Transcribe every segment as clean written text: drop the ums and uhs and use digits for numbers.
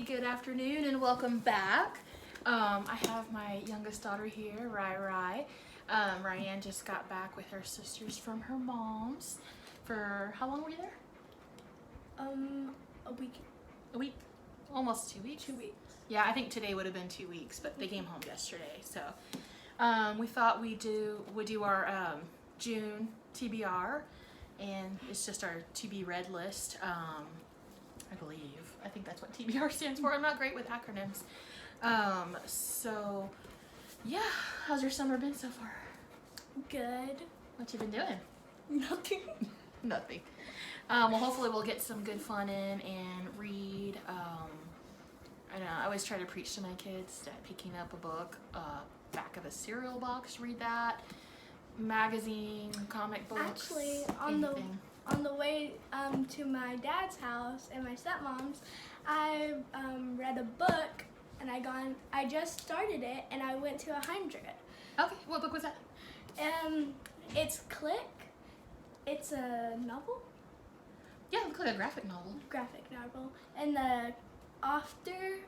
good afternoon, and welcome back. I have my youngest daughter here, Rai. Ryan just got back with her sisters from her mom's. For how long were you there? A week. A week? Almost 2 weeks? 2 weeks. Yeah, I think today would have been 2 weeks, but they came home yesterday. So we thought would do our June TBR, and it's just our to be read list. I believe. I think that's what TBR stands for. I'm not great with acronyms. So yeah, how's your summer been so far? Good. What you been doing? Nothing. Nothing. Well, hopefully we'll get some good fun in and read. I know I always try to preach to my kids that picking up a book, back of a cereal box, read that, magazine, comic books. Actually, anything. on the way to my dad's house and my stepmom's, I read a book and I just started it and I went to 100. Okay, what book was that? It's Click. It's a novel. Yeah, it looks like a graphic novel. Graphic novel, and the author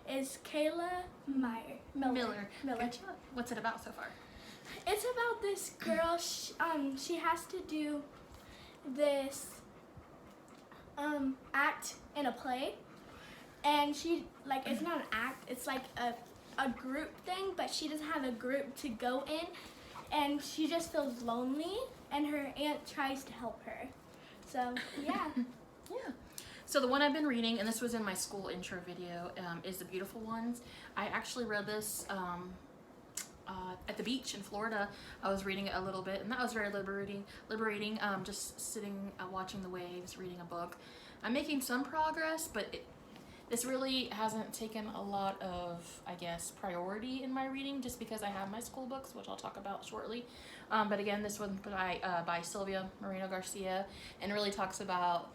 is Kayla Miller. Good job. What's it about so far? It's about this girl. She has to do this act in a play, and she it's not an act. It's like a group thing, but she doesn't have a group to go in, and she just feels lonely. And her aunt tries to help her. So yeah. Yeah. So the one I've been reading, and this was in my school intro video, is The Beautiful Ones. I actually read this at the beach in Florida. I was reading it a little bit, and that was very liberating. Just sitting, watching the waves, reading a book. I'm making some progress, but this really hasn't taken a lot of, I guess, priority in my reading, just because I have my school books, which I'll talk about shortly. But again, this one by Sylvia Moreno Garcia, and really talks about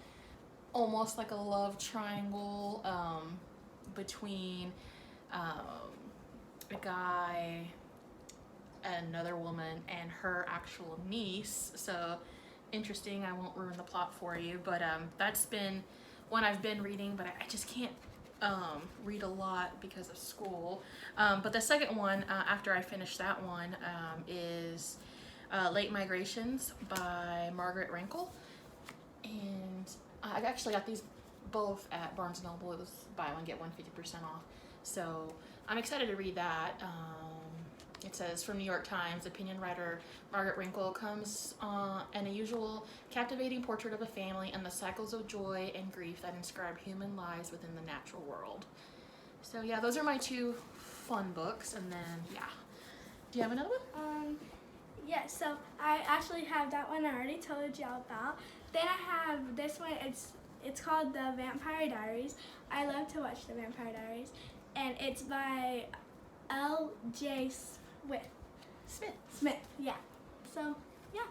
almost like a love triangle between a guy, another woman, and her actual niece. So interesting. I won't ruin the plot for you, but that's been one I've been reading, but I just can't read a lot because of school. But the second one, after I finish that one, is Late Migrations by Margaret Rankle. And I actually got these both at Barnes & Noble. It was buy one, get one 50% off. So I'm excited to read that. It says, from New York Times, opinion writer Margaret Rankle comes an unusual, captivating portrait of a family and the cycles of joy and grief that inscribe human lives within the natural world. So yeah, those are my two fun books. And then, yeah. Do you have another one? Yeah, so I actually have that one I already told y'all about. Then I have this one. It's called The Vampire Diaries. I love to watch The Vampire Diaries. And it's by L.J. Smith, yeah. So, yeah.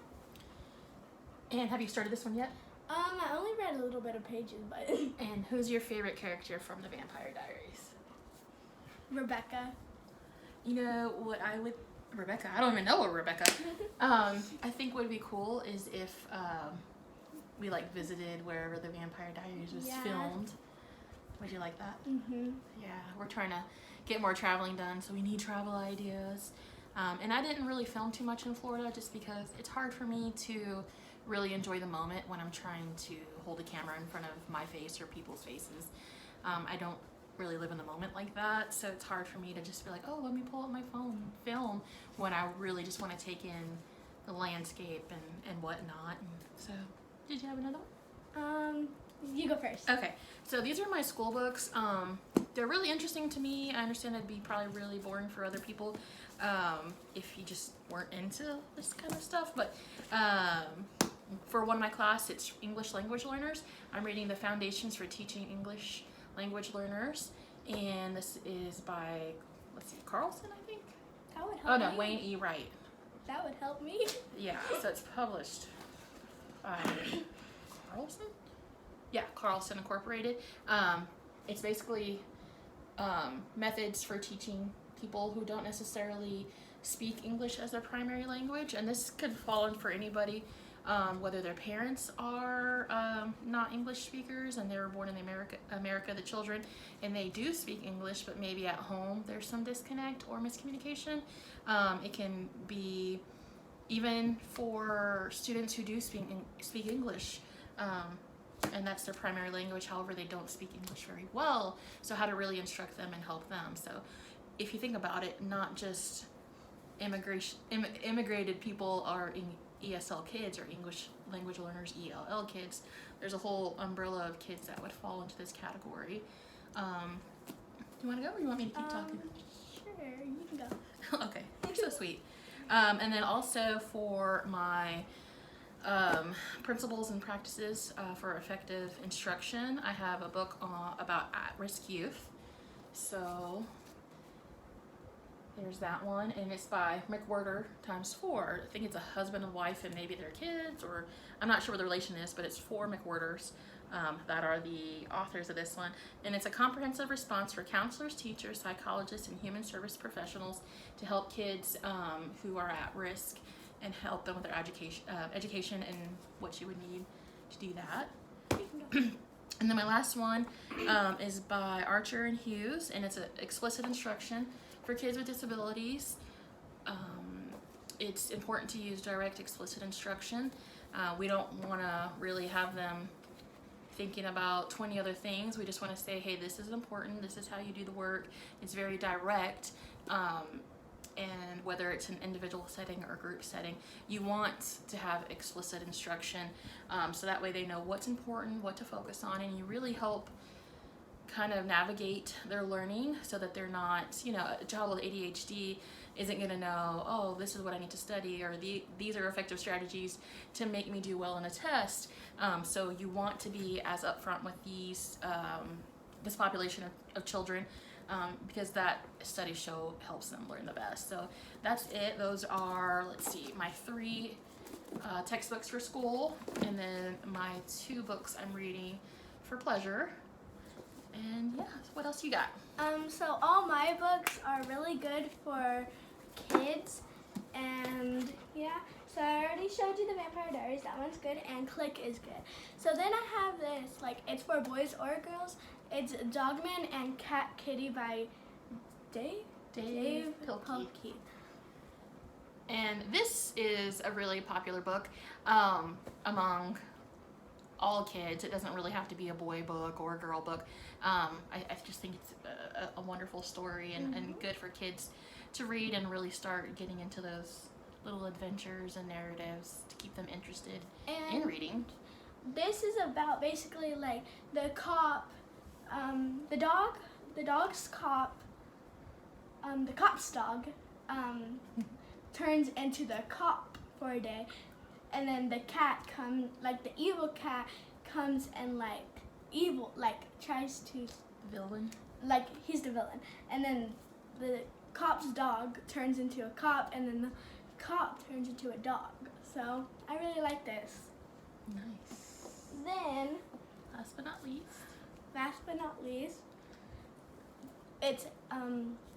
And have you started this one yet? I only read a little bit of pages, but... And who's your favorite character from The Vampire Diaries? Rebecca. You know what Rebecca, I don't even know what Rebecca. I think what would be cool is if we visited wherever The Vampire Diaries was filmed. Would you like that? Mm-hmm. Yeah, we're trying to get more traveling done, so we need travel ideas. And I didn't really film too much in Florida just because it's hard for me to really enjoy the moment when I'm trying to hold a camera in front of my face or people's faces. I don't really live in the moment like that, so it's hard for me to just be like, oh, let me pull up my phone and film, when I really just want to take in the landscape and whatnot. And so, did you have another one? You go first. Okay, so these are my school books. They're really interesting to me. I understand it'd be probably really boring for other people if you just weren't into this kind of stuff, but for one of my class, it's English language learners. I'm reading The Foundations for Teaching English Language Learners, and this is by, Carlson, I think? That would help me. Wayne E. Wright. That would help me. Yeah, so it's published by Carlson? Yeah, Carlson Incorporated. It's basically methods for teaching people who don't necessarily speak English as their primary language, and this could fall in for anybody. whether their parents are not English speakers and they were born in America, the children, and they do speak English, but maybe at home there's some disconnect or miscommunication. It can be even for students who do speak English, and that's their primary language. However, they don't speak English very well. So how to really instruct them and help them. So if you think about it, not just immigrated people are ESL kids or English language learners, ELL kids. There's a whole umbrella of kids that would fall into this category. Do you want to go, or you want me to keep talking? Sure, you can go. Okay, you're so sweet. And then also for my principles and practices for effective instruction, I have a book about at-risk youth. So there's that one, and it's by McWhirter ×4. I think it's a husband and wife and maybe their kids, or I'm not sure what the relation is, but it's 4 McWhirters that are the authors of this one. And it's a comprehensive response for counselors, teachers, psychologists, and human service professionals to help kids who are at risk and help them with their education and what you would need to do that. And then my last one is by Archer and Hughes, and it's an explicit instruction for kids with disabilities. It's important to use direct, explicit instruction. We don't want to really have them thinking about 20 other things. We just want to say, hey, this is important. This is how you do the work. It's very direct. And whether it's an individual setting or group setting, you want to have explicit instruction, so that way they know what's important, what to focus on, and you really help kind of navigate their learning so that they're not, a child with ADHD isn't going to know, oh, this is what I need to study, or these are effective strategies to make me do well in a test. So you want to be as upfront with this population of children, because that studies show helps them learn the best. So that's it. Those are, let's see, my 3 textbooks for school, and then my 2 books I'm reading for pleasure. And yeah, what else you got? So all my books are really good for kids, and yeah, so I already showed you the Vampire Diaries. That one's good, and Click is good. So then I have this, it's for boys or girls. It's Dogman and Cat Kitty by Dave Pilkey. And this is a really popular book among all kids. It doesn't really have to be a boy book or a girl book. I just think it's a wonderful story and good for kids to read and really start getting into those little adventures and narratives to keep them interested in reading. This is about basically the cop, the cop's dog turns into the cop for a day, and then the cat the evil cat comes and tries to Villain. He's the villain, and then the cop's dog turns into a cop, and then the cop turns into a dog. So I really like this. Nice. Then Last but not least, it's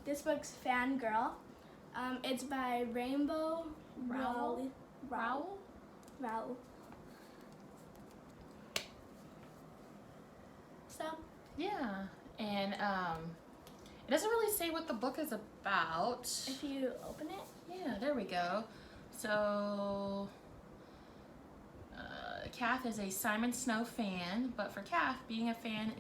this book's Fangirl. It's by Rainbow Rowell. So Yeah, and it doesn't really say what the book is about. if you open it, Yeah, there we go. So, Kath is a Simon Snow fan, but for Kath, being a fan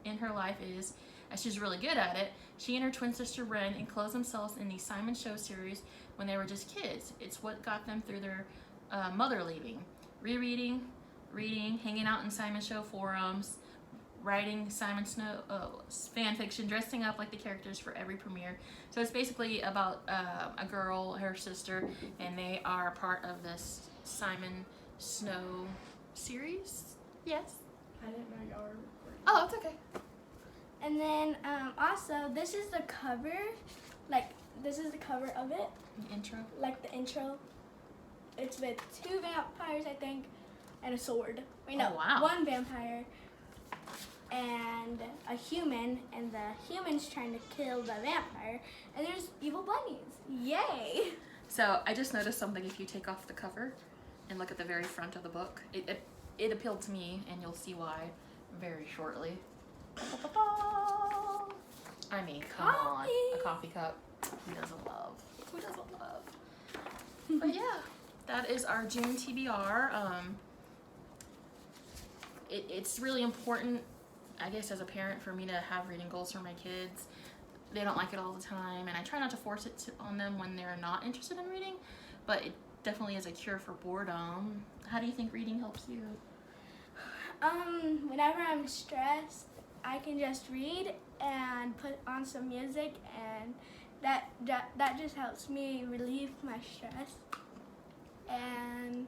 in her life is, as she's really good at it, she and her twin sister Ren enclosed themselves in the Simon Show series when they were just kids. It's what got them through their mother leaving. Rereading, reading, hanging out in Simon Show forums, writing Simon Snow fan fiction, dressing up like the characters for every premiere. So it's basically about a girl, her sister, and they are part of this Simon Snow series. Yes. I didn't know y'all were recording. Oh, it's okay. and then also this is the cover, this is the cover of it, The intro. the intro. It's with 2 vampires, I think, and a sword. Wait, no, Oh, wow. 1 vampire and a human, and the human's trying to kill the vampire, and there's evil bunnies. Yay! So I just noticed something. If you take off the cover and look at the very front of the book. It appealed to me, and you'll see why very shortly. I mean, come on, a coffee cup. Who doesn't love? Who doesn't love? But yeah, that is our June TBR. It's really important, I guess, as a parent, for me to have reading goals for my kids. They don't like it all the time, and I try not to force it on them when they're not interested in reading, but it definitely is a cure for boredom. How do you think reading helps you? Whenever I'm stressed, I can just read and put on some music, and that just helps me relieve my stress and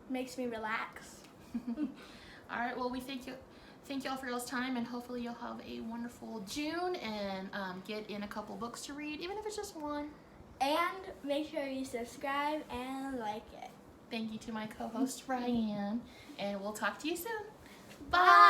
makes me relax. All right, well, we thank y'all for y'all's time, and hopefully you'll have a wonderful June and get in a couple books to read, even if it's just one. And make sure you subscribe and like it. Thank you to my co-host Ryan, and we'll talk to you soon. Bye.